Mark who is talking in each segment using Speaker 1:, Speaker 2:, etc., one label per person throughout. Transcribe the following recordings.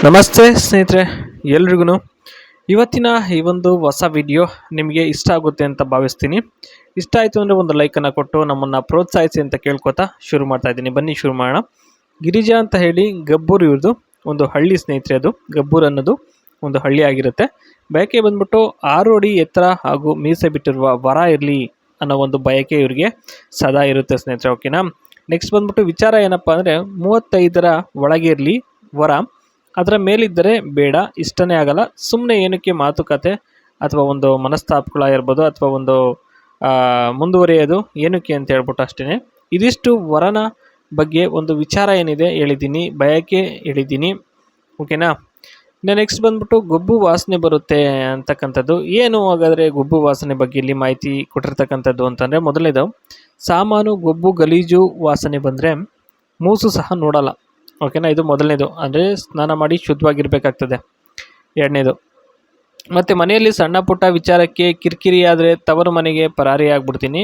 Speaker 1: ನಮಸ್ತೆ ಸ್ನೇಹಿತರೆ, ಎಲ್ರಿಗೂ ಇವತ್ತಿನ ಈ ಒಂದು ಹೊಸ ವಿಡಿಯೋ ನಿಮಗೆ ಇಷ್ಟ ಆಗುತ್ತೆ ಅಂತ ಭಾವಿಸ್ತೀನಿ. ಇಷ್ಟ ಆಯಿತು ಅಂದರೆ ಒಂದು ಲೈಕನ್ನು ಕೊಟ್ಟು ನಮ್ಮನ್ನು ಪ್ರೋತ್ಸಾಹಿಸಿ ಅಂತ ಕೇಳ್ಕೊತಾ ಶುರು ಮಾಡ್ತಾ ಇದ್ದೀನಿ. ಬನ್ನಿ ಶುರು ಮಾಡೋಣ. ಗಿರಿಜಾ ಅಂತ ಹೇಳಿ ಗಬ್ಬೂರು ಇವ್ರದ್ದು ಒಂದು ಹಳ್ಳಿ ಸ್ನೇಹಿತರೆ. ಅದು ಗಬ್ಬೂರು ಅನ್ನೋದು ಒಂದು ಹಳ್ಳಿ ಆಗಿರುತ್ತೆ. ಬಯಕೆ ಬಂದ್ಬಿಟ್ಟು 6 ಅಡಿ ಎತ್ತರ ಹಾಗೂ ಮೀಸೆ ಬಿಟ್ಟಿರುವ ವರ ಇರಲಿ ಅನ್ನೋ ಒಂದು ಬಯಕೆ ಇವ್ರಿಗೆ ಸದಾ ಇರುತ್ತೆ ಸ್ನೇಹಿತರೆ. ಓಕೆನಾ. ನೆಕ್ಸ್ಟ್ ಬಂದ್ಬಿಟ್ಟು ವಿಚಾರ ಏನಪ್ಪ ಅಂದರೆ 35ರ ಒಳಗೆ ಇರಲಿ ವರ, ಅದರ ಮೇಲಿದ್ದರೆ ಬೇಡ, ಇಷ್ಟನೇ ಆಗಲ್ಲ. ಸುಮ್ಮನೆ ಏನಕ್ಕೆ ಮಾತುಕತೆ ಅಥವಾ ಒಂದು ಮನಸ್ತಾಪಗಳಾಗಿರ್ಬೋದು ಅಥವಾ ಒಂದು ಮುಂದುವರಿಯೋದು ಏನಕ್ಕೆ ಅಂತ ಹೇಳ್ಬಿಟ್ಟು ಅಷ್ಟೇ. ಇದಿಷ್ಟು ವರನ ಬಗ್ಗೆ ಒಂದು ವಿಚಾರ ಏನಿದೆ ಹೇಳಿದ್ದೀನಿ, ಬಯಕೆ ಹೇಳಿದ್ದೀನಿ. ಓಕೆನಾ. ಇನ್ನು ನೆಕ್ಸ್ಟ್ ಬಂದ್ಬಿಟ್ಟು ಗೊಬ್ಬು ವಾಸನೆ ಬರುತ್ತೆ ಅಂತಕ್ಕಂಥದ್ದು. ಏನು ಹಾಗಾದರೆ ಗೊಬ್ಬು ವಾಸನೆ ಬಗ್ಗೆ ಇಲ್ಲಿ ಮಾಹಿತಿ ಕೊಟ್ಟಿರ್ತಕ್ಕಂಥದ್ದು ಅಂತಂದರೆ, ಮೊದಲನೇದು ಸಾಮಾನು ಗೊಬ್ಬು ಗಲೀಜು ವಾಸನೆ ಬಂದರೆ ಮೂಸು ಸಹ ನೋಡಲ್ಲ. ಓಕೆನಾ. ಇದು ಮೊದಲನೇದು, ಅಂದರೆ ಸ್ನಾನ ಮಾಡಿ ಶುದ್ಧವಾಗಿರಬೇಕಾಗ್ತದೆ. ಎರಡನೇದು, ಮತ್ತು ಮನೆಯಲ್ಲಿ ಸಣ್ಣ ಪುಟ್ಟ ವಿಚಾರಕ್ಕೆ ಕಿರಿಕಿರಿ ಆದರೆ ತವರು ಮನೆಗೆ ಪರಾರಿಯಾಗ್ಬಿಡ್ತೀನಿ.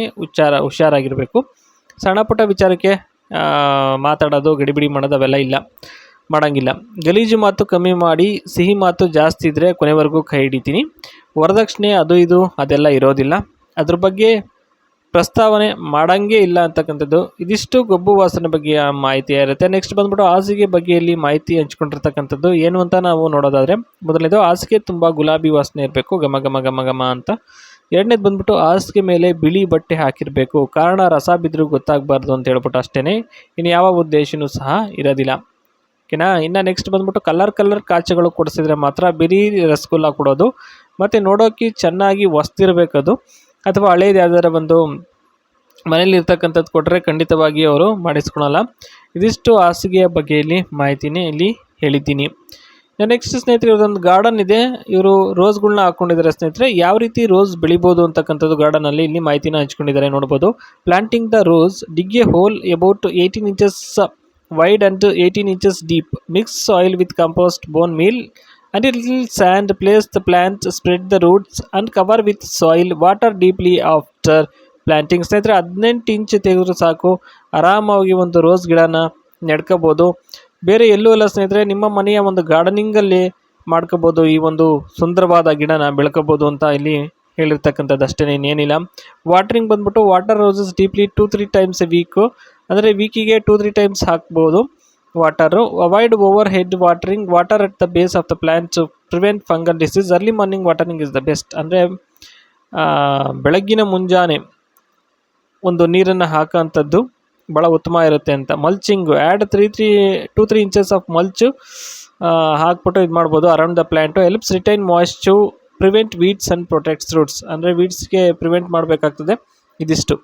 Speaker 1: ಹುಷಾರಾಗಿರಬೇಕು. ಸಣ್ಣ ಪುಟ್ಟ ವಿಚಾರಕ್ಕೆ ಮಾತಾಡೋದು, ಗಡಿಬಿಡಿ ಮಾಡೋದು ಅವೆಲ್ಲ ಮಾಡೋಂಗಿಲ್ಲ. ಗಲೀಜು ಮಾತು ಕಮ್ಮಿ ಮಾಡಿ, ಸಿಹಿ ಮಾತು ಜಾಸ್ತಿ ಇದ್ದರೆ ಕೊನೆವರೆಗೂ ಕೈ ಹಿಡಿತೀನಿ. ವರದಕ್ಷಿಣೆ ಅದು ಇದು ಅದೆಲ್ಲ ಇರೋದಿಲ್ಲ, ಅದ್ರ ಬಗ್ಗೆ ಪ್ರಸ್ತಾವನೆ ಮಾಡೋಂಗೇ ಇಲ್ಲ ಅಂತಕ್ಕಂಥದ್ದು. ಇದಿಷ್ಟು ಗೊಬ್ಬು ವಾಸನೆ ಬಗ್ಗೆ ಮಾಹಿತಿ ಇರುತ್ತೆ. ನೆಕ್ಸ್ಟ್ ಬಂದ್ಬಿಟ್ಟು ಹಾಸಿಗೆ ಬಗ್ಗೆಯಲ್ಲಿ ಮಾಹಿತಿ ಹಂಚ್ಕೊಂಡಿರ್ತಕ್ಕಂಥದ್ದು. ಏನು ಅಂತ ನಾವು ನೋಡೋದಾದರೆ, ಮೊದಲನೇದು ಹಾಸಿಗೆ ತುಂಬ ಗುಲಾಬಿ ವಾಸನೆ ಇರಬೇಕು, ಘಮ ಘಮ ಘಮ ಘಮ ಅಂತ. ಎರಡನೇದು ಬಂದ್ಬಿಟ್ಟು ಹಾಸಿಗೆ ಮೇಲೆ ಬಿಳಿ ಬಟ್ಟೆ ಹಾಕಿರಬೇಕು, ಕಾರಣ ರಸ ಬಿದ್ದರೂ ಗೊತ್ತಾಗಬಾರ್ದು ಅಂತ ಹೇಳ್ಬಿಟ್ಟು ಅಷ್ಟೇ. ಇನ್ನು ಯಾವ ಉದ್ದೇಶನೂ ಸಹ ಇರೋದಿಲ್ಲ. ಓಕೆನಾ. ಇನ್ನು ನೆಕ್ಸ್ಟ್ ಬಂದ್ಬಿಟ್ಟು ಕಲರ್ ಕಾಚೆಗಳು ಕೊಡಿಸಿದ್ರೆ ಮಾತ್ರ ಬಿರಿ ರಸಗುಲ್ಲ ಕೊಡೋದು, ಮತ್ತು ನೋಡೋಕ್ಕೆ ಚೆನ್ನಾಗಿ ಹೊಸ್ತಿರಬೇಕದು, ಅಥವಾ ಹಳೇದು ಯಾವ್ದಾರ ಒಂದು ಮನೇಲಿ ಇರ್ತಕ್ಕಂಥದ್ದು ಕೊಟ್ಟರೆ ಖಂಡಿತವಾಗಿ ಅವರು ಮಾಡಿಸ್ಕೊಳಲ್ಲ. ಇದಿಷ್ಟು ಹಾಸಿಗೆಯ ಬಗ್ಗೆಯಲ್ಲಿ ಮಾಹಿತಿನೇ ಇಲ್ಲಿ ಹೇಳಿದ್ದೀನಿ. ನೆಕ್ಸ್ಟ್ ಸ್ನೇಹಿತರೆ, ಇವ್ರದೊಂದು ಗಾರ್ಡನ್ ಇದೆ. ಇವರು ರೋಸ್ಗಳನ್ನ ಹಾಕ್ಕೊಂಡಿದ್ದಾರೆ ಸ್ನೇಹಿತರೆ. ಯಾವ ರೀತಿ ರೋಸ್ ಬೆಳಿಬೋದು ಅಂತಕ್ಕಂಥದ್ದು ಗಾರ್ಡನಲ್ಲಿ ಇಲ್ಲಿ ಮಾಹಿತಿನ ಹಂಚ್ಕೊಂಡಿದ್ದಾರೆ, ನೋಡ್ಬೋದು. Planting the rose, dig a hole about 18 inches wide and 18 inches deep. Mix soil with compost, bone meal and a little sand. Place the plant, spread the roots and cover with soil. Water deeply after planting. ಸ್ನೇಹಿತರೆ, 18 inch ತೆಗೆದ್ರು ಸಾಕು, ಆರಾಮಾಗಿ ಒಂದು rose ಗಿಡನ ನೆಡ್ಕೋಬೋದು. ಬೇರೆ ಎಲ್ಲೂ ಅಲ್ಲ ಸ್ನೇಹಿತರೆ, ನಿಮ್ಮ ಮನೆಯ ಒಂದು ಗಾರ್ಡನಿಂಗಲ್ಲಿ ಮಾಡ್ಕೋಬೋದು. ಈ ಒಂದು ಸುಂದರವಾದ ಗಿಡನ ಬೆಳ್ಕೋಬೋದು ಅಂತ ಇಲ್ಲಿ ಹೇಳಿರ್ತಕ್ಕಂಥದ್ದು ಅಷ್ಟೇ, ಇನ್ನೇನಿಲ್ಲ. ವಾಟ್ರಿಂಗ್ ಬಂದ್ಬಿಟ್ಟು water roses deeply 2-3 times a week, ಅಂದರೆ ವೀಕಿಗೆ 2-3 times ಹಾಕ್ಬೋದು water. Avoid over head watering. Water at the base of the plant to prevent fungal disease. Early morning watering is the best, ಅಂದರೆ ಬೆಳಗ್ಗಿನ ಮುಂಜಾನೆ ಒಂದು ನೀರನ್ನು ಹಾಕೋಂಥದ್ದು ಭಾಳ ಉತ್ತಮ ಇರುತ್ತೆ ಅಂತ. ಮಲ್ಚಿಂಗ್, ಆ್ಯಡ್ 2-3 inches ಆಫ್ ಮಲ್ಚು ಹಾಕ್ಬಿಟ್ಟು ಇದು ಮಾಡ್ಬೋದು around the plant. Helps retain moisture, prevent weeds and protects roots, ಅಂದರೆ ವೀಡ್ಸ್ಗೆ ಪ್ರಿವೆಂಟ್ ಮಾಡಬೇಕಾಗ್ತದೆ. ಇದಿಷ್ಟು